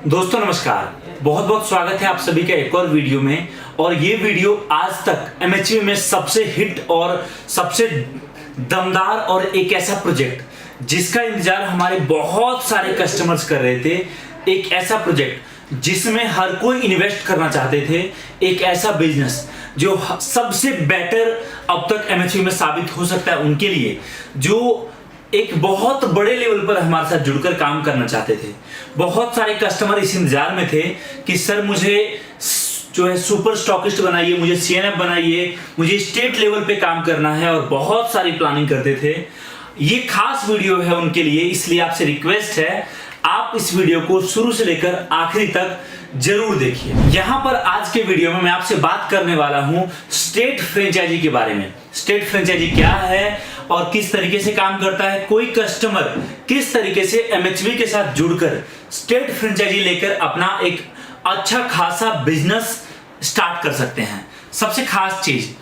दोस्तों नमस्कार, बहुत बहुत स्वागत है आप सभी का एक और वीडियो में। और ये वीडियो आज तक एमएचवी में सबसे हिट और सबसे दमदार और एक ऐसा प्रोजेक्ट जिसका इंतजार हमारे बहुत सारे कस्टमर्स कर रहे थे, एक ऐसा प्रोजेक्ट जिसमें हर कोई इन्वेस्ट करना चाहते थे, एक ऐसा बिजनेस जो सबसे बेटर अब तक एमएचवी में साबित हो सकता है उनके लिए, जो एक बहुत बड़े लेवल पर हमारे साथ जुड़कर काम करना चाहते थे। बहुत सारे कस्टमर इस इंतजार में थे कि सर मुझे जो है सुपर स्टॉकिस्ट बनाइए, मुझे सीएनएफ बनाइए, मुझे स्टेट लेवल पे काम करना है और बहुत सारी प्लानिंग करते थे। ये खास वीडियो है उनके लिए, इसलिए आपसे रिक्वेस्ट है आप इस वीडियो को शुरू से लेकर आखिरी तक जरूर देखिए। यहां पर आज के वीडियो में मैं आपसे बात करने वाला हूं स्टेट फ्रेंचाइजी के बारे में। स्टेट फ्रेंचाइजी क्या है और किस तरीके से काम करता है, कोई कस्टमर किस तरीके से एमएचवी के साथ जुड़कर स्टेट फ्रेंचाइजी लेकर अपना एक अच्छा खासा बिजनेस स्टार्ट कर सकते हैं। सबसे खास चीज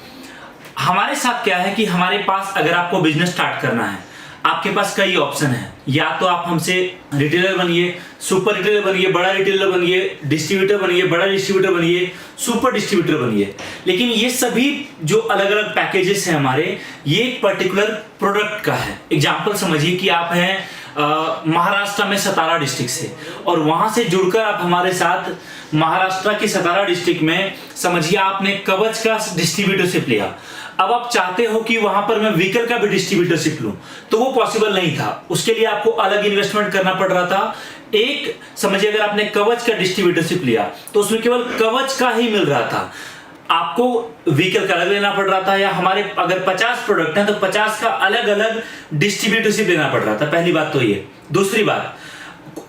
हमारे साथ क्या है कि हमारे पास अगर आपको बिजनेस स्टार्ट करना है, आपके पास कई ऑप्शन है। या तो आप हमसे रिटेलर बनिए, सुपर रिटेलर बनिए, बड़ा रिटेलर बनिए, डिस्ट्रीब्यूटर बनिए, बड़ा डिस्ट्रीब्यूटर बनिए, सुपर डिस्ट्रीब्यूटर बनिए। लेकिन ये सभी जो अलग अलग पैकेजेस हैं हमारे, ये एक पर्टिकुलर प्रोडक्ट का है। एग्जांपल समझिए कि आप हैं महाराष्ट्र में सतारा डिस्ट्रिक्ट से और वहां से जुड़कर आप हमारे साथ महाराष्ट्र की सतारा डिस्ट्रिक्ट में समझिए आपने कवच का डिस्ट्रीब्यूटरशिप लिया। अब आप चाहते हो कि वहां पर मैं व्हीकल का भी डिस्ट्रीब्यूटरशिप लूं, तो वो पॉसिबल नहीं था। उसके लिए आपको अलग इन्वेस्टमेंट करना पड़ रहा था। एक समझिए अगर आपने कवच का डिस्ट्रीब्यूटरशिप लिया तो उसमें केवल कवच का ही मिल रहा था, आपको व्हीकल का अलग लेना पड़ रहा था। या हमारे अगर 50 प्रोडक्ट हैं तो 50 का अलग अलग डिस्ट्रीब्यूटरशिप लेना पड़ रहा था। पहली बात तो ये। दूसरी बात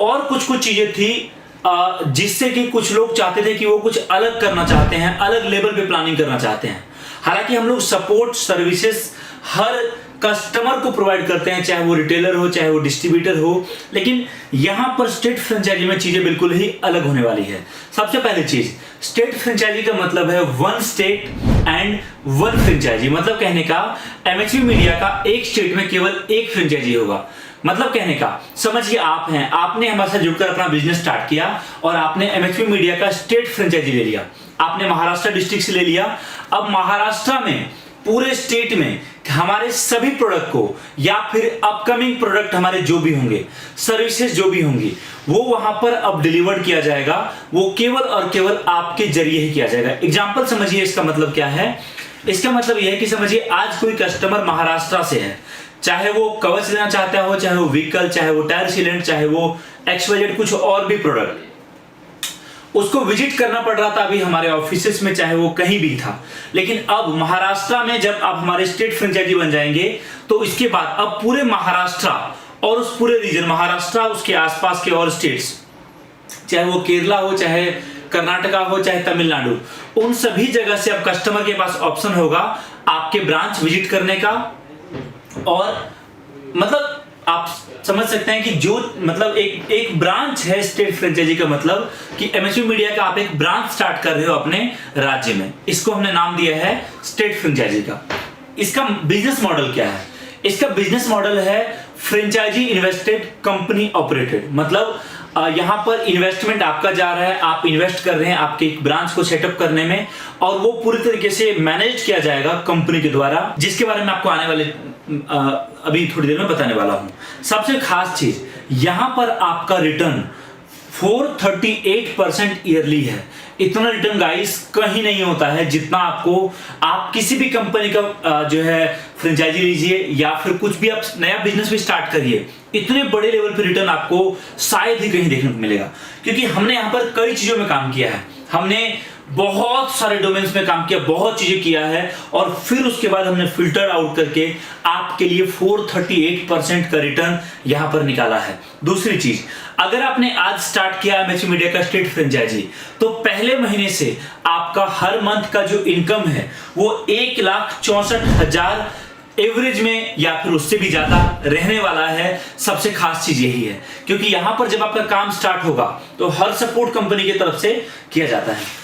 और कुछ चीजें थी जिससे कि कुछ लोग चाहते थे कि वो कुछ अलग करना चाहते हैं, अलग लेवल पे प्लानिंग करना चाहते हैं। हालांकि हम लोग सपोर्ट सर्विसेज हर कस्टमर को प्रोवाइड करते हैं, चाहे वो रिटेलर हो चाहे वो डिस्ट्रीब्यूटर हो, लेकिन यहां पर स्टेट फ्रेंचाइजी में चीजें बिल्कुल ही अलग होने वाली है। सबसे पहली चीज, स्टेट फ्रेंचाइजी का मतलब है one state and one franchise. मतलब कहने का एमएचवी मीडिया का एक स्टेट में केवल एक फ्रेंचाइजी होगा। मतलब कहने का समझिए आप हैं, आपने हमारे साथ जुड़कर अपना बिजनेस स्टार्ट किया और आपने एमएचवी मीडिया का स्टेट फ्रेंचाइजी ले लिया। आपने महाराष्ट्र डिस्ट्रिक्ट से ले लिया। अब महाराष्ट्र में पूरे स्टेट में हमारे सभी प्रोडक्ट को या फिर अपकमिंग प्रोडक्ट हमारे जो भी होंगे, सर्विसेज जो भी होंगी, वो वहां पर अब डिलीवर किया जाएगा। वो केवल और केवल आपके जरिए ही किया जाएगा। एग्जांपल समझिए इसका मतलब क्या है। इसका मतलब यह है कि समझिए आज कोई कस्टमर महाराष्ट्र से है, चाहे वो कवच लेना चाहता हो, चाहे वो व्हीकल, चाहे वो टायर सीलेंट, चाहे वो XYZ कुछ और भी प्रोडक्ट, उसको विजिट करना पड़ रहा था अभी हमारे ऑफिसेस में, चाहे वो कहीं भी था। लेकिन अब महाराष्ट्र में जब आप हमारे स्टेट फ्रेंचाइजी बन जाएंगे तो इसके बाद अब पूरे महाराष्ट्र और उस पूरे रीजन, महाराष्ट्र उसके आसपास के और स्टेट्स, चाहे वो केरला हो, चाहे कर्नाटका हो, चाहे तमिलनाडु, उन सभी जगह से अब कस्टमर के पास ऑप्शन होगा आपके ब्रांच विजिट करने का। और मतलब आप समझ सकते हैं कि जो मतलब एक ब्रांच है स्टेट फ्रेंचाइजी का मतलब कि एमएचवी मीडिया का आप एक ब्रांच स्टार्ट कर रहे हो अपने राज्य में। इसको हमने नाम दिया है स्टेट फ्रेंचाइजी का। इसका बिजनेस मॉडल क्या है? इसका बिजनेस मॉडल है फ्रेंचाइजी इन्वेस्टेड कंपनी ऑपरेटेड। मतलब यहां पर इन्वेस्टमेंट आपका जा रहा है, आप इन्वेस्ट कर रहे हैं आपके एक ब्रांच को सेटअप करने में और वो पूरी तरीके से मैनेज किया जाएगा कंपनी के द्वारा, जिसके बारे में आपको आने वाले अभी थोड़ी देर में बताने वाला हूं। सबसे खास चीज यहां पर आपका रिटर्न 438% ईयरली है। इतना रिटर्न गाइस कहीं नहीं होता है जितना आपको, आप किसी भी कंपनी का जो है फ्रेंचाइजी लीजिए या फिर कुछ भी आप नया बिजनेस भी स्टार्ट करिए, इतने बड़े लेवल पे रिटर्न आपको शायद ही कहीं देखने को मिलेगा। क्योंकि हमने यहाँ पर कई चीजों में काम किया है, हमने बहुत सारे डोमेन्स में काम किया, बहुत चीजें किया है और फिर उसके बाद हमने फिल्टर आउट करके आपके लिए 438% का रिटर्न यहां पर निकाला है। दूसरी चीज, अगर आपने आज स्टार्ट किया एमएचवी मीडिया का स्टेट फ्रेंचाइजी तो पहले महीने से आपका हर मंथ का जो इनकम है वो 1,64,000 एवरेज में या फिर उससे भी ज्यादा रहने वाला है। सबसे खास चीज यही है क्योंकि यहां पर जब आपका काम स्टार्ट होगा तो हर सपोर्ट कंपनी की तरफ से किया जाता है।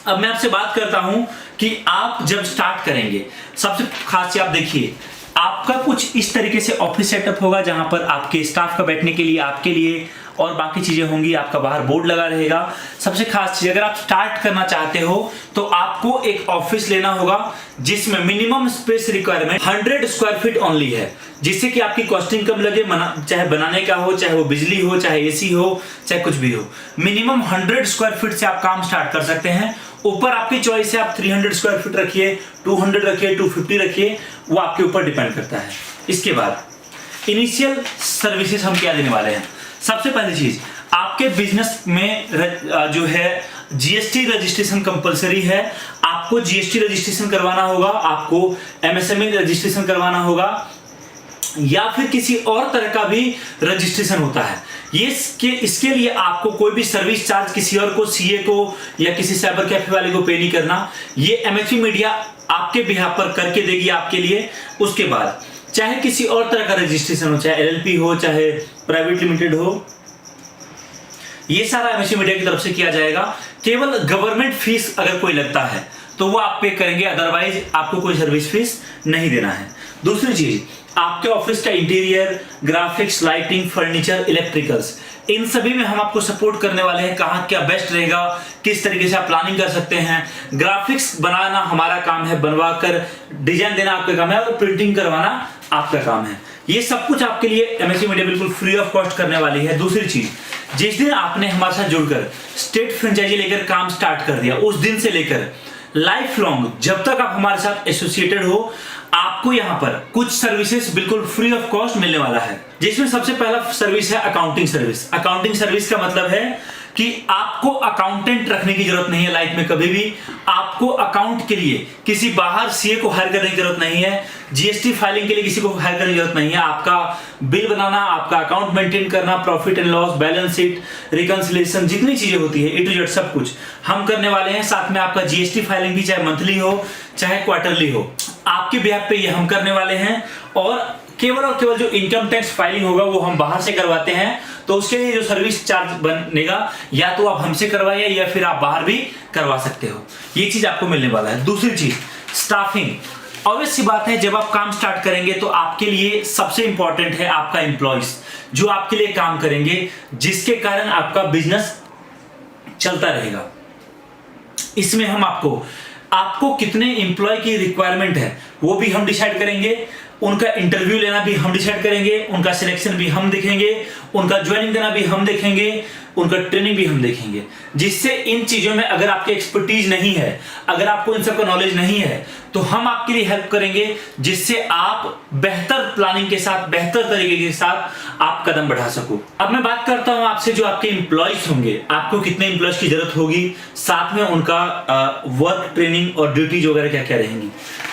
अब मैं आपसे बात करता हूं कि आप जब स्टार्ट करेंगे, सबसे खास चीज आप देखिए, आपका कुछ इस तरीके से ऑफिस सेटअप होगा जहां पर आपके स्टाफ का बैठने के लिए, आपके लिए और बाकी चीजें होंगी, आपका बाहर बोर्ड लगा रहेगा। सबसे खास चीज, अगर आप स्टार्ट करना चाहते हो तो आपको एक ऑफिस लेना होगा जिसमें minimum space requirement 100 square feet only है, जिससे कि आपकी कॉस्टिंग कम लगे, चाहे बनाने का हो, चाहे वो बिजली हो, चाहे एसी हो, चाहे कुछ भी हो। मिनिमम 100 स्क्वायर फीट से आप काम स्टार्ट कर सकते हैं। ऊपर आपकी चॉइस है, आप 300 स्क्वायर फीट रखिए, 200 रखिए, 250 रखिए, वो आपके ऊपर डिपेंड करता है। इसके बाद इनिशियल सर्विसेज हम क्या देने वाले हैं। सबसे पहली चीज, आपके बिजनेस में जो है जीएसटी रजिस्ट्रेशन कंपलसरी है। आपको जीएसटी रजिस्ट्रेशन करवाना होगा, आपको एमएसएमई रजिस्ट्रेशन करवाना होगा, या फिर किसी और तरह का भी रजिस्ट्रेशन होता है। इसके लिए आपको कोई भी सर्विस चार्ज किसी और को, सीए को या किसी साइबर कैफे वाले को पे नहीं करना। ये एमएचवी मीडिया आपके बिहाफ पर करके देगी आपके लिए। उसके बाद चाहे किसी और तरह का रजिस्ट्रेशन हो, चाहे एलएलपी हो, चाहे प्राइवेट लिमिटेड हो, ये सारा एमएचवी मीडिया की तरफ से किया जाएगा। केवल गवर्नमेंट फीस अगर कोई लगता है तो वो आप पे करेंगे, अदरवाइज आपको कोई सर्विस फीस नहीं देना है। दूसरी चीज, आपके ऑफिस का interior, graphics, lighting, furniture, electricals, इन सभी में हम आपको सपोर्ट करने वाले हैं। कहाँ क्या बेस्ट रहेगा, किस तरीके से आप प्लानिंग कर सकते हैं। ग्राफिक्स बनाना हमारा काम है, बनवाकर डिजाइन देना आपका काम है, और प्रिंटिंग करवाना आपका काम है। ये सब कुछ आपके लिए एमएचवी मीडिया बिल्कुल फ्री ऑफ कॉस्ट करने वाली है। दूसरी चीज, जिस दिन आपने हमारे साथ जुड़कर स्टेट फ्रेंचाइजी लेकर काम स्टार्ट कर दिया, उस दिन से लेकर लाइफ लॉन्ग जब तक आप हमारे साथ एसोसिएटेड हो, आपको यहाँ पर कुछ सर्विसेज बिल्कुल फ्री ऑफ कॉस्ट मिलने वाला है। जिसमें सबसे पहला सर्विस है अकाउंटिंग सर्विस। अकाउंटिंग सर्विस का मतलब है कि आपको अकाउंटेंट रखने की जरूरत नहीं है लाइफ में कभी भी। आपको अकाउंट के लिए किसी बाहर सीए को हायर करने की जरूरत नहीं है, जीएसटी फाइलिंग के लिए किसी को हायर करने की जरूरत नहीं है। आपका बिल बनाना, आपका अकाउंट मेंटेन करना, profit and loss, balance sheet, reconciliation, जितनी चीजें होती है ए टू जेड सब कुछ हम करने वाले हैं। साथ में आपका जीएसटी फाइलिंग भी, चाहे मंथली हो चाहे क्वार्टरली हो, आपके बिहाफ पे ये हम करने वाले हैं। और केवल जो इनकम टैक्स फाइलिंग होगा वो हम बाहर से करवाते हैं, तो उसके लिए जो सर्विस चार्ज बनेगा या तो आप हमसे करवाइए या फिर आप बाहर भी करवा सकते हो। ये चीज आपको मिलने वाला है। दूसरी चीज, स्टाफिंग। ऑब्वियस सी बात है, जब आप काम स्टार्ट करेंगे तो आपके लिए सबसे इंपॉर्टेंट है आपका एम्प्लॉइज, जो आपके लिए काम करेंगे, जिसके कारण आपका बिजनेस चलता रहेगा। इसमें हम आपको कितने एम्प्लॉय की रिक्वायरमेंट है वो भी हम डिसाइड करेंगे, उनका इंटरव्यू लेना भी हम डिसाइड करेंगे, उनका सिलेक्शन भी हम देखेंगे, उनका ज्वाइनिंग देना भी हम देखेंगे, उनका ट्रेनिंग भी हम देखेंगे। जिससे इन चीजों में अगर आपकी एक्सपर्टीज नहीं है, अगर आपको इन सबका नॉलेज नहीं है, तो हम आपके लिए हेल्प करेंगे, जिससे आप बेहतर प्लानिंग के साथ, बेहतर तरीके के साथ आप कदम बढ़ा सको। अब मैं बात करता हूं आपसे, जो आपके एम्प्लॉयज होंगे, आपको कितने एम्प्लॉयज की जरूरत होगी, साथ में उनका वर्क, ट्रेनिंग और ड्यूटीज वगैरह क्या क्या रहेंगी।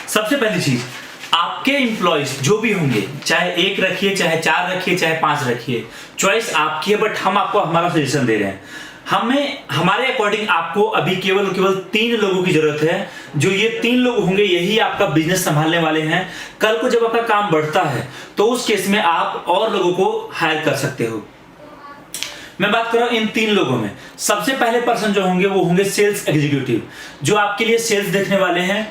सबसे पहली चीज, आपके एम्प्लॉयज जो भी होंगे, चाहे 1 रखिए, चाहे 4 रखिए, चाहे 5 रखिए, चॉइस आपकी है, बट हम आपको हमारा सजेशन दे रहे हैं। हमारे अकॉर्डिंग आपको अभी केवल 3 लोगों की जरूरत है। जो ये 3 लोग होंगे, यही आपका बिजनेस संभालने वाले हैं। कल को जब आपका काम बढ़ता है तो उस केस में आप और लोगों को हायर कर सकते हो। मैं बात कर रहा हूं इन 3 लोगों में। सबसे पहले पर्सन जो होंगे वो होंगे सेल्स एग्जीक्यूटिव, जो आपके लिए सेल्स देखने वाले हैं,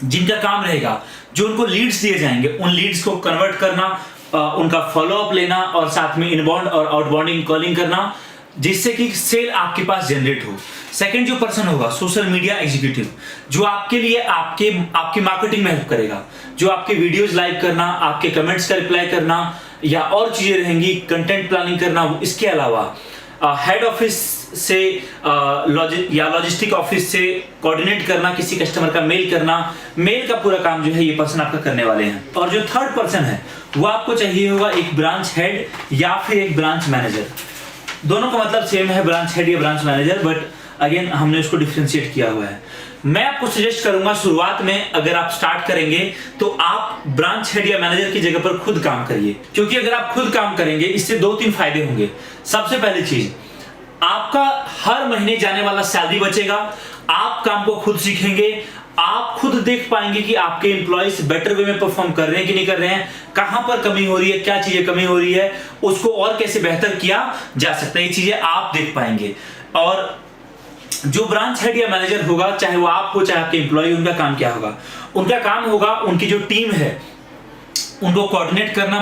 जिनका काम रहेगा, जो उनको लीड्स दिए जाएंगे, उन लीड्स को कन्वर्ट करना, उनका फॉलो अप लेना, और साथ में इनबाउंड और आउटबाउंड कॉलिंग करना, जिससे कि सेल आपके पास जनरेट हो। सेकंड जो पर्सन होगा, सोशल मीडिया एग्जीक्यूटिव, जो आपके लिए आपकी मार्केटिंग में हेल्प करेगा, जो आपके वीडियोस लाइक करना, आपके कमेंट्स का रिप्लाई करना, या और चीजें रहेंगी, कंटेंट प्लानिंग करना। इसके अलावा हेड ऑफिस से या लॉजिस्टिक ऑफिस से कोऑर्डिनेट करना, किसी कस्टमर का मेल करना, मेल का पूरा काम जो है ये पर्सन आपका करने वाले हैं। और जो थर्ड पर्सन है वो आपको चाहिए होगा एक ब्रांच हेड या फिर एक ब्रांच मैनेजर। दोनों का मतलब सेम है, ब्रांच हेड या ब्रांच मैनेजर, बट अगेन हमने उसको डिफरेंशिएट किया हुआ है। मैं आपको सजेस्ट करूंगा, शुरुआत में अगर आप स्टार्ट करेंगे तो आप ब्रांच हेड या मैनेजर की जगह पर खुद काम करिए, क्योंकि अगर आप खुद काम करेंगे इससे 2-3 फायदे होंगे। सबसे पहली चीज, आपका हर महीने जाने वाला सैलरी बचेगा, आप काम को खुद सीखेंगे, आप खुद देख पाएंगे कि आपके एम्प्लॉइज बेटर वे में परफॉर्म कर रहे हैं कि नहीं कर रहे हैं, कहां पर कमी हो रही है, क्या चीजें कमी हो रही है, उसको और कैसे बेहतर किया जा सकता है, ये चीजें आप देख पाएंगे। और जो ब्रांच हेड या मैनेजर होगा, चाहे वो आप हो चाहे आपके एम्प्लॉय, उनका काम क्या होगा? उनका काम होगा, उनकी जो टीम है उनको कोऑर्डिनेट करना,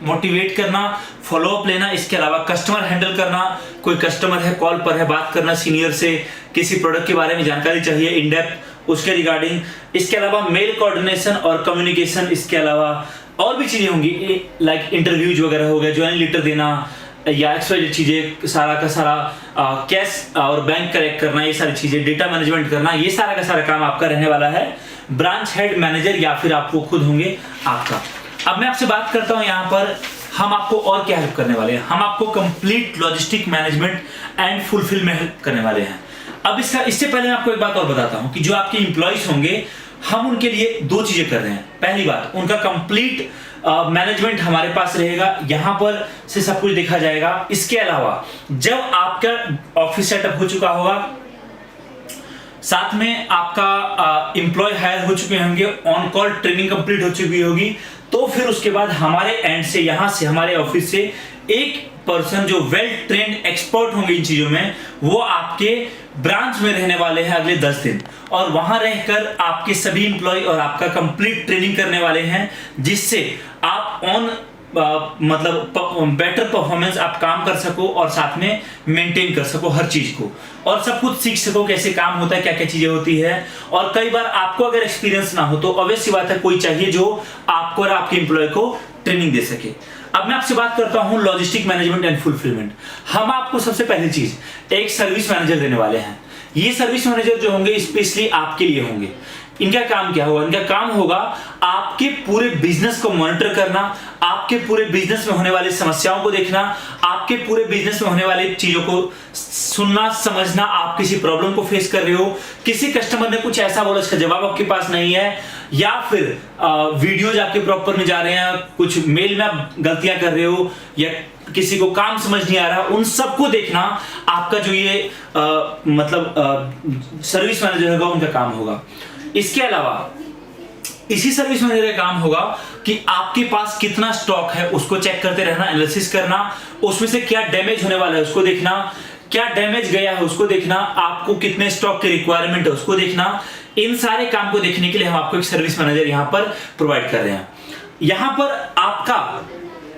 मोटिवेट करना, फॉलो अप लेना, इसके अलावा कस्टमर हैंडल करना, कोई कस्टमर है कॉल पर है, बात करना सीनियर से, किसी प्रोडक्ट के बारे में जानकारी चाहिए इन डेप्थ उसके रिगार्डिंग, इसके अलावा मेल कोऑर्डिनेशन और कम्युनिकेशन, इसके अलावा और भी चीजें होंगी लाइक इंटरव्यूज वगैरह हो गया, ज्वाइनिंग लेटर देना या एक्सवाइजेड चीजें, सारा का सारा कैश और बैंक कलेक्ट करना, ये सारी चीजें, डेटा मैनेजमेंट करना, ये सारा का सारा काम आपका रहने वाला है ब्रांच हेड मैनेजर या फिर आपको खुद होंगे आपका। अब मैं आपसे बात करता हूं यहाँ पर हम आपको और क्या हेल्प करने वाले हैं। हम आपको complete logistic management and fulfilment help करने वाले हैं। अब इससे पहले मैं आपको एक बात और बताता हूं कि जो आपके इंप्लॉइज होंगे हम उनके लिए दो चीजें कर रहे हैं। पहली बात, उनका कंप्लीट मैनेजमेंट हमारे पास रहेगा, यहां पर से सब कुछ देखा जाएगा। इसके अलावा जब आपका ऑफिस सेटअप हो चुका होगा, साथ में आपका एम्प्लॉय हायर हो चुके होंगे, ऑन कॉल ट्रेनिंग कंप्लीट हो चुकी होगी, तो फिर उसके बाद हमारे एंड से, यहां से हमारे ऑफिस से एक पर्सन जो वेल ट्रेन्ड एक्सपर्ट होंगे इन चीजों में, वो आपके ब्रांच में रहने वाले हैं अगले 10 दिन, और वहां रहकर आपके सभी इंप्लॉय और आपका कंप्लीट ट्रेनिंग करने वाले हैं, जिससे आप ऑन मतलब बेटर परफॉर्मेंस आप काम कर सको और साथ में मेंटेन कर सको हर चीज को, और सब कुछ सीख सको कैसे काम होता है, क्या क्या चीजें होती है। और कई बार आपको अगर एक्सपीरियंस ना हो तो ऑब्वियस सी बात है कोई चाहिए जो आपको और आपके एम्प्लॉय को ट्रेनिंग दे सके। अब मैं आपसे बात करता हूं लॉजिस्टिक मैनेजमेंट एंड फुलफिलमेंट। हम आपको सबसे पहली चीज एक सर्विस मैनेजर देने वाले हैं। ये सर्विस मैनेजर जो होंगे स्पेशली आपके लिए होंगे। इनका काम क्या होगा? इनका काम होगा आपके पूरे बिजनेस को मॉनिटर करना, आपके पूरे बिजनेस में होने वाली समस्याओं को देखना, आपके पूरे बिजनेस में होने वाली चीजों को सुनना, समझना। आप किसी प्रॉब्लम को फेस कर रहे हो, किसी कस्टमर ने कुछ ऐसा बोला इसका जवाब आपके पास नहीं है, या फिर वीडियोज आपके प्रॉपर में जा रहे हैं, कुछ मेल में आप गलतियां कर रहे हो, या किसी को काम समझ नहीं आ रहा, उन सबको देखना आपका जो ये सर्विस मैनेजर होगा उनका काम होगा। इसके अलावा इसी सर्विस मैनेजर का काम होगा कि आपके पास कितना स्टॉक है उसको चेक करते रहना, एनालिसिस करना, उसमें से क्या डैमेज होने वाला है उसको देखना, क्या डैमेज गया है उसको देखना, आपको कितने स्टॉक की रिक्वायरमेंट है उसको देखना। इन सारे काम को देखने के लिए हम आपको एक सर्विस मैनेजर यहां पर प्रोवाइड कर रहे हैं। यहां पर आपका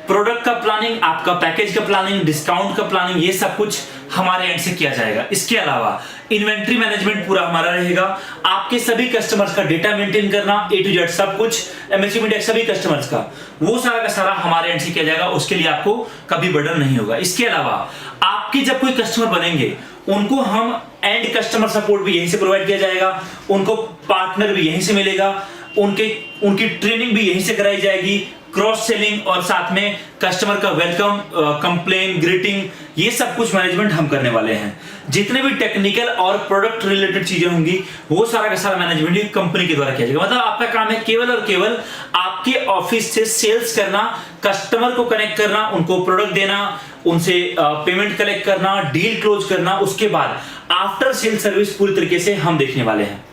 प्रोडक्ट का प्लानिंग, आपका पैकेज का प्लानिंग, डिस्काउंट का प्लानिंग, ये सब कुछ हमारे एंड से किया जाएगा। इसके अलावा इन्वेंट्री मैनेजमेंट पूरा हमारा रहेगा। आपके सभी कस्टमर्स का डेटा मेंटेन करना, A to Z सब कुछ, MHE मीडिया सभी कस्टमर्स का, वो सारा का सारा हमारे एंड से किया जाएगा। उसके लिए आपको कभी बर्डन नहीं होगा। इसके अलावा आपके जब कोई कस्टमर बनेंगे उनको हम एंड कस्टमर सपोर्ट भी यहीं से प्रोवाइड किया जाएगा, उनको पार्टनर भी यहीं से मिलेगा, उनकी ट्रेनिंग भी यहीं से कराई जाएगी, क्रॉस सेलिंग और साथ में कस्टमर का वेलकम, कंप्लेन, ग्रीटिंग, ये सब कुछ मैनेजमेंट हम करने वाले हैं। जितने भी टेक्निकल और प्रोडक्ट रिलेटेड चीजें होंगी वो सारा का सारा मैनेजमेंट कंपनी के द्वारा किया जाएगा। मतलब आपका काम है केवल और केवल आपके ऑफिस से सेल्स करना, कस्टमर को कनेक्ट करना, उनको प्रोडक्ट देना, उनसे पेमेंट कलेक्ट करना, डील क्लोज करना। उसके बाद आफ्टर सेल सर्विस पूरी तरीके से हम देखने वाले हैं।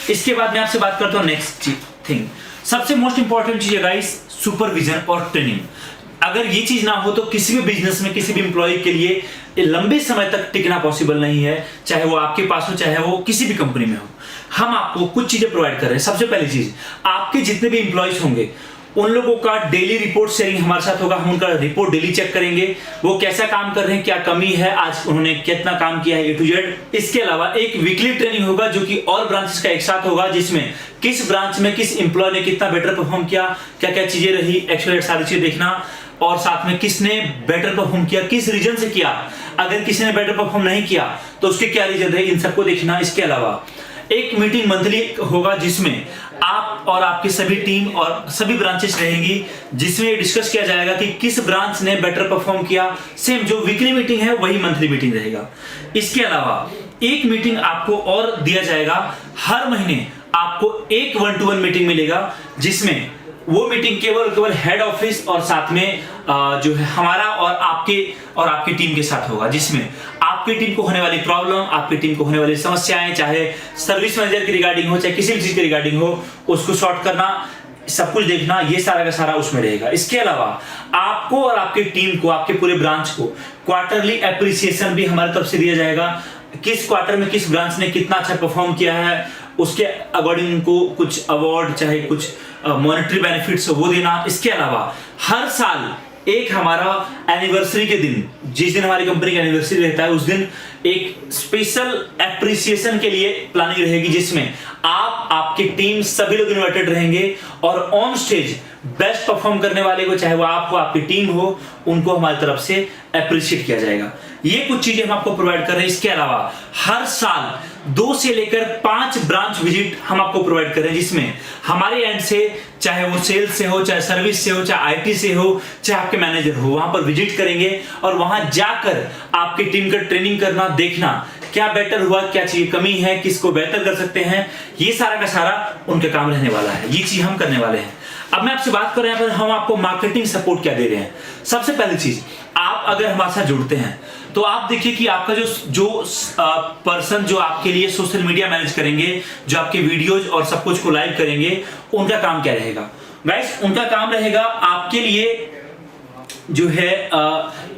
इसके बाद मैं आपसे बात करता हूं नेक्स्ट थिंग, सबसे मोस्ट इंपॉर्टेंट चीज है गाइस, सुपरविजन और ट्रेनिंग। अगर ये चीज ना हो तो किसी भी बिजनेस में किसी भी एम्प्लॉय के लिए लंबे समय तक टिकना पॉसिबल नहीं है, चाहे वो आपके पास हो चाहे वो किसी भी कंपनी में हो। हम आपको कुछ चीजें प्रोवाइड कर रहे हैं। सबसे पहली चीज, आपके जितने भी एम्प्लॉयज होंगे उन लोगों का डेली रिपोर्ट शेयरिंग हमारे साथ होगा। हम उनका रिपोर्ट डेली चेक करेंगे, वो कैसा काम कर रहे हैं, क्या कमी है, आज उन्होंने कितना काम किया है A to Z। इसके अलावा एक वीकली ट्रेनिंग होगा जो कि और ब्रांचेस का एक साथ होगा, जिसमें किस ब्रांच में किस एम्प्लॉय ने कितना बेटर परफॉर्म किया, क्या क्या चीजें रही, एक्चुअली सारी चीजें देखना, और साथ में किसने बेटर परफॉर्म किया, किस रीजन से किया, अगर किसी ने बेटर परफॉर्म नहीं किया तो उसके क्या रीजन रहे, इन सबको देखना। इसके अलावा एक मीटिंग मंथली होगा जिसमें आप और आपकी सभी टीम और सभी ब्रांचेस रहेंगी, जिसमें ये डिस्कस किया जाएगा कि किस ब्रांच ने बेटर परफॉर्म किया। सेम जो वीकली मीटिंग है वही मंथली मीटिंग रहेगा। इसके अलावा एक मीटिंग आपको और दिया जाएगा, हर महीने आपको एक 1-to-1 मीटिंग मिलेगा, जिसमें वो मीटिंग केवल हेड ऑफिस और साथ में जो है हमारा और आपकी टीम के साथ होगा, जिसमें आपकी टीम को होने वाली प्रॉब्लम, आपकी टीम को होने वाली समस्याएं, चाहे सर्विस मैनेजर की रिगार्डिंग हो चाहे किसी भी चीज की रिगार्डिंग हो, उसको सॉर्ट करना, सब कुछ देखना, ये सारा का सारा उसमें रहेगा। इसके अलावा आपको और आपकी टीम को, आपके पूरे ब्रांच को क्वार्टरली एप्रिसिएशन भी हमारी तरफ से दिया जाएगा। किस क्वार्टर में किस ब्रांच ने कितना अच्छा परफॉर्म किया है उसके अकॉर्डिंग को कुछ अवार्ड चाहे कुछ मॉनेटरी बेनिफिट्स वो देना। इसके अलावा हर साल एक हमारा एनिवर्सरी के दिन, जिस दिन हमारी कंपनी का एनिवर्सरी रहता है, उस दिन एक स्पेशल एप्रिसिएशन के लिए प्लानिंग रहेगी, जिसमें आपकी टीम सभी लोग इन्वाइटेड रहेंगे और ऑन स्टेज बेस्ट परफॉर्म करने वाले को, चाहे वो आप हो आपकी टीम हो, उनको हमारी तरफ से अप्रिशिएट किया जाएगा। ये कुछ चीजें हम आपको प्रोवाइड कर रहे हैं। इसके अलावा हर साल 2 से लेकर 5 ब्रांच विजिट हम आपको प्रोवाइड कर रहे हैं, जिसमें हमारे एंड से, चाहे वो सेल्स से हो, चाहे सर्विस से हो, चाहे आईटी से हो, चाहे आपके मैनेजर हो, वहां पर विजिट करेंगे और वहां जाकर आपकी टीम का ट्रेनिंग करना, देखना क्या बेटर हुआ, क्या चीज कमी है, किसको बेहतर कर सकते हैं, ये सारा का सारा उनका काम रहने वाला है। ये चीज हम करने वाले हैं। अब मैं आपसे बात कर रहे हैं, हम आपको मार्केटिंग सपोर्ट क्या दे रहे हैं। सबसे पहली चीज, आप अगर हमारे साथ जुड़ते हैं तो आप देखिए कि आपका जो पर्सन जो आपके लिए सोशल मीडिया मैनेज करेंगे, जो आपके वीडियोज और सब कुछ को लाइव करेंगे, उनका काम क्या रहेगा गाइस? उनका काम रहेगा आपके लिए जो है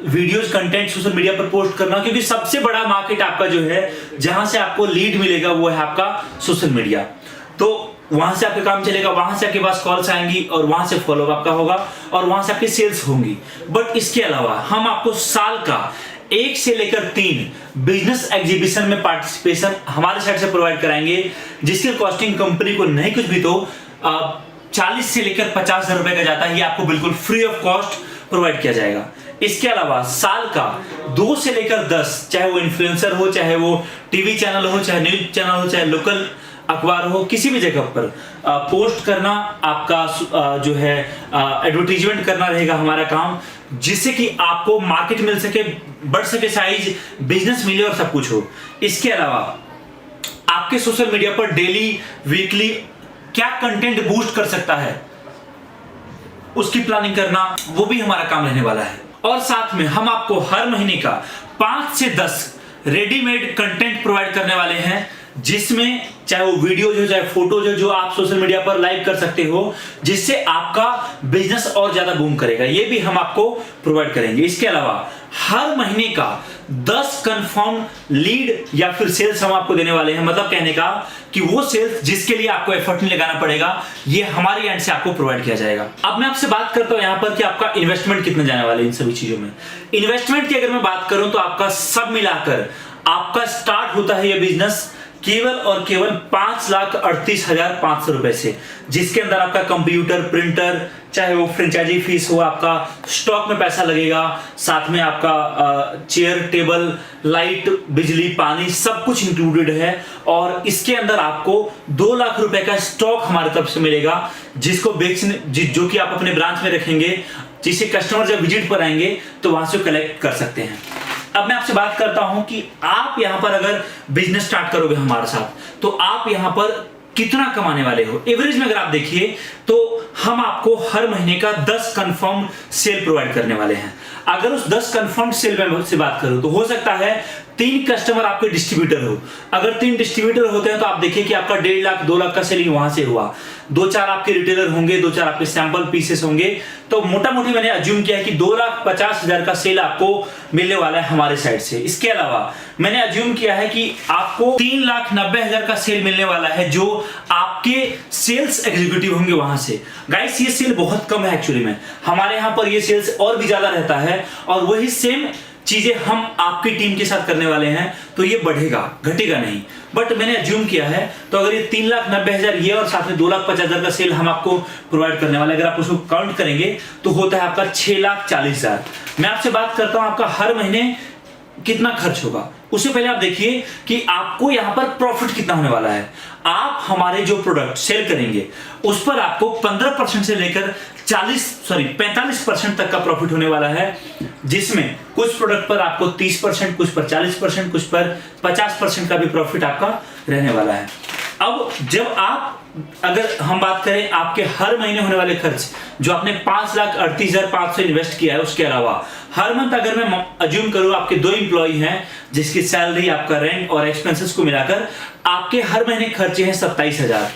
वीडियोज कंटेंट सोशल मीडिया पर पोस्ट करना, क्योंकि सबसे बड़ा मार्केट आपका जो है, जहां से आपको लीड मिलेगा, वो है आपका सोशल मीडिया। तो वहां से आपका काम चलेगा, वहां से आपके पास कॉल्स आएंगी और वहां से फॉलोअप आपका होगा और वहां से आपकी सेल्स होंगी। बट इसके अलावा हम आपको साल का 1 से लेकर 3 बिजनेस एग्जीबिशन में पार्टिसिपेशन हमारे साइड से प्रोवाइड कराएंगे, जिसकी कॉस्टिंग कंपनी को नहीं कुछ भी तो 40 से लेकर 50,000 रुपए का जाता है। ये आपको बिल्कुल फ्री ऑफ कॉस्ट प्रोवाइड किया जाएगा। इसके अलावा साल का 2 से लेकर 10, चाहे वो इन्फ्लुएंसर हो, चाहे वो टीवी चैनल हो, चाहे न्यूज चैनल हो, चाहे लोकल अखबार हो, किसी भी जगह पर पोस्ट करना, आपका जो है एडवर्टीजमेंट करना रहेगा हमारा काम, जिससे कि आपको मार्केट मिल सके, बढ़ सके साइज, बिजनेस मिले और सब कुछ हो। इसके अलावा आपके सोशल मीडिया पर डेली, वीकली क्या कंटेंट बूस्ट कर सकता है, उसकी प्लानिंग करना, वो भी हमारा काम रहने वाला है। और साथ में हम आपको हर महीने का 5 से 10 रेडीमेड कंटेंट प्रोवाइड करने वाले हैं, जिसमें चाहे वो वीडियोज हो, चाहे फोटोज हो, जो आप सोशल मीडिया पर लाइव कर सकते हो, जिससे आपका बिजनेस और ज्यादा बूम करेगा। ये भी हम आपको प्रोवाइड करेंगे। इसके अलावा हर महीने का 10 कंफर्म लीड या फिर सेल्स हम आपको देने वाले हैं। मतलब कहने का कि वो सेल्स जिसके लिए आपको एफर्ट नहीं लगाना पड़ेगा, ये हमारे एंड से आपको प्रोवाइड किया जाएगा। अब मैं आपसे बात करता हूं यहां पर कि आपका इन्वेस्टमेंट कितना जाने वाला है इन सभी चीजों में। इन्वेस्टमेंट की अगर मैं बात करूं तो आपका सब मिलाकर आपका स्टार्ट होता है ये बिजनेस केवल और केवल 5,38,500 रुपए से, जिसके अंदर आपका कंप्यूटर, प्रिंटर, चाहे वो फ्रेंचाइजी फीस हो, आपका स्टॉक में पैसा लगेगा, साथ में आपका चेयर, टेबल, लाइट, बिजली, पानी, सब कुछ इंक्लूडेड है। और इसके अंदर आपको 2 लाख रुपए का स्टॉक हमारी तरफ से मिलेगा, जिसको बेचने, जो कि आप अपने ब्रांच में रखेंगे, जिसे कस्टमर जब विजिट पर आएंगे तो वहां से कलेक्ट कर सकते हैं। अब मैं आपसे बात करता हूं कि आप यहां पर अगर बिजनेस स्टार्ट करोगे हमारे साथ, तो आप यहां पर कितना कमाने वाले हो। एवरेज में अगर आप देखिए तो हम आपको हर महीने का 10 कंफर्म सेल प्रोवाइड करने वाले हैं। अगर उस 10 कंफर्म सेल में से बात करूं तो हो सकता है 3 कस्टमर आपके डिस्ट्रीब्यूटर हो। अगर 3 डिस्ट्रीब्यूटर होते हैं तो आप देखिए कि आपका 1.5 लाख 2 लाख का सेलिंग वहां से हुआ। 2-4 आपके रिटेलर होंगे, 2-4 आपके सैंपल पीसेस होंगे, तो मोटा मोटी मैंने अज्यूम किया है कि 2,50,000 का सेल आपको मिलने वाला है हमारे साइड से। इसके अलावा मैंने अज्यूम किया है कि आपको 3,90,000 का सेल मिलने वाला है, जो आपके सेल्स एग्जीक्यूटिव होंगे वहां से। गाइस, ये सेल बहुत कम है एक्चुअली में, हमारे यहां पर ये सेल्स और भी ज्यादा रहता है, और वही सेम चीजें हम आपकी टीम के साथ करने वाले हैं, तो ये बढ़ेगा, घटेगा नहीं। बट मैंने अज्यूम किया है, तो अगर ये 3,90,000 ये और साथ में 2,50,000 का सेल हम आपको प्रोवाइड करने वाले, अगर आप उसको काउंट करेंगे तो होता है आपका 6,40,000। मैं आपसे बात करता हूं आपका हर महीने कितना खर्च होगा। उससे पहले आप देखिए कि आपको यहां पर प्रॉफिट कितना होने वाला है। आप हमारे जो प्रोडक्ट सेल करेंगे उस पर आपको 15% से लेकर 45% तक का प्रॉफिट होने वाला है, जिसमें कुछ प्रोडक्ट पर आपको 30%, कुछ पर 40%, कुछ पर 50% का भी प्रॉफिट आपका रहने वाला है। अब जब आप, अगर हम बात करें आपके हर महीने होने वाले खर्च, जो आपने 5,38,500 इन्वेस्ट किया है, उसके अलावा हर मंथ अगर मैं अज्यूम करूं आपके 2 एम्प्लॉई हैं, जिसकी सैलरी, आपका रेंट और एक्सपेंसेस को मिलाकर आपके हर महीने खर्चे हैं 27,000।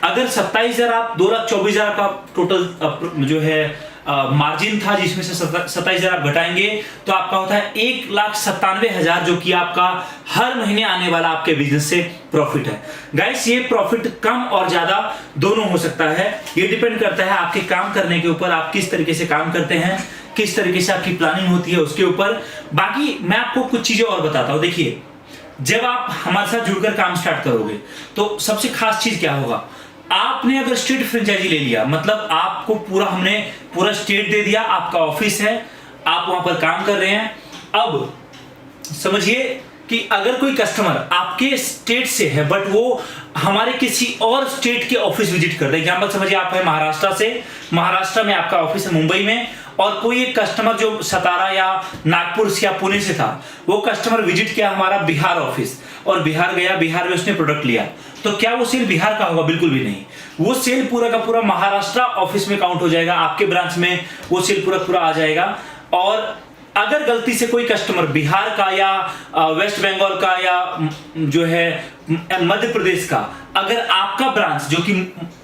अगर 27,000 आप 2,24,000 का टोटल जो है मार्जिन था जिसमें से 27,000 आप घटाएंगे तो आपका होता है 1,97,000, जो कि आपका हर महीने आने वाला आपके बिजनेस से प्रॉफिट है। गाइस ये प्रॉफिट कम और ज्यादा दोनों हो सकता है, ये डिपेंड करता है आपके काम करने के ऊपर, आप किस तरीके से काम करते हैं, किस तरीके से आपकी प्लानिंग होती है उसके ऊपर। बाकी मैं आपको कुछ चीजें और बताता हूं। देखिए, जब आप हमारे साथ जुड़कर काम स्टार्ट करोगे तो सबसे खास चीज क्या होगा, आपने अगर स्टेट फ्रेंचाइजी ले लिया, मतलब आपको हमने पूरा स्टेट दे दिया, आपका ऑफिस है, आप वहां पर काम कर रहे हैं। अब समझिए कि अगर कोई कस्टमर आपके स्टेट से है बट वो हमारे किसी और स्टेट के ऑफिस विजिट कर रहे हैं, एग्जाम्पल समझिए आप है महाराष्ट्र से, महाराष्ट्र में आपका ऑफिस है मुंबई में, और कोई एक कस्टमर जो सतारा या नागपुर या पुणे से था, वो कस्टमर विजिट किया हमारा बिहार ऑफिस और बिहार गया, बिहार में उसने प्रोडक्ट लिया, तो क्या वो सेल बिहार का होगा? बिल्कुल भी नहीं। वो सेल पूरा का पूरा महाराष्ट्र ऑफिस में काउंट हो जाएगा, आपके ब्रांच में वो सेल पूरा आ जाएगा। और अगर गलती से कोई कस्टमर बिहार का या वेस्ट बंगाल का या जो है मध्य प्रदेश का अगर आपका ब्रांच जो कि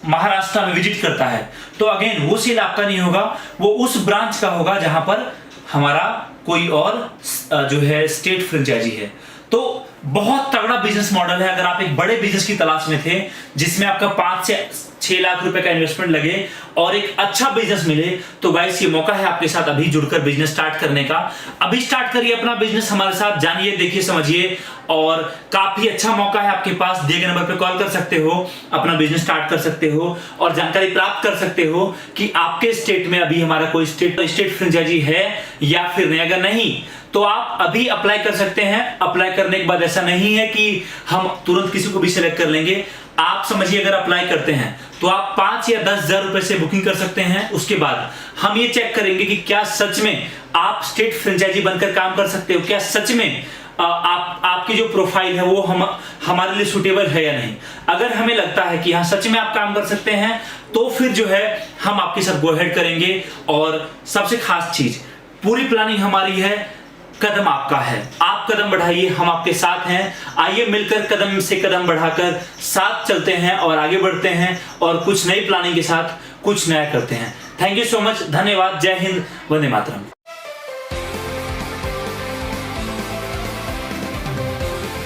महाराष्ट्र में विजिट करता है, तो अगेन वो सेल आपका नहीं होगा, वो उस ब्रांच का होगा जहां पर हमारा कोई और जो है स्टेट फ्रेंचाइजी है। तो बहुत तगड़ा बिजनेस मॉडल है। अगर आप एक बड़े बिजनेस की तलाश में थे जिसमें आपका 5 से 6 लाख रुपए का इन्वेस्टमेंट लगे और एक अच्छा बिजनेस मिले, तो गाइस ये मौका है आपके साथ अभी जुड़कर बिजनेस स्टार्ट करने का। अभी स्टार्ट करिए अपना बिजनेस हमारे साथ, जानिए, देखिए, समझिए, और काफी अच्छा मौका है आपके पास। दिए गए नंबर पे कॉल कर सकते हो, अपना बिजनेस स्टार्ट कर सकते हो और जानकारी प्राप्त कर सकते हो कि आपके स्टेट में अभी हमारा कोई स्टेट फ्रेंचाइजी है या फिर नहीं। अगर नहीं तो आप अभी अप्लाई कर सकते हैं। अप्लाई करने के बाद ऐसा नहीं है कि हम तुरंत किसी को भी सिलेक्ट कर लेंगे। आप समझिए, अगर अप्लाई करते हैं तो आप 5 या 10,000 रुपए से बुकिंग कर सकते हैं। उसके बाद हम ये चेक करेंगे कि क्या सच में आप स्टेट फ्रेंचाइजी बनकर काम कर सकते हो, क्या सच में आपकी जो प्रोफाइल है वो हमारे लिए सुटेबल है या नहीं। अगर हमें लगता है कि हाँ सच में आप काम कर सकते हैं, तो फिर जो है हम आपके साथ गो अहेड करेंगे। और सबसे खास चीज, पूरी प्लानिंग हमारी है, कदम आपका है। आप कदम बढ़ाइए, हम आपके साथ हैं। आइए मिलकर कदम से कदम बढ़ाकर साथ चलते हैं और आगे बढ़ते हैं और कुछ नई प्लानिंग के साथ कुछ नया करते हैं। थैंक यू सो मच, धन्यवाद, जय हिंद, वंदे मातरम।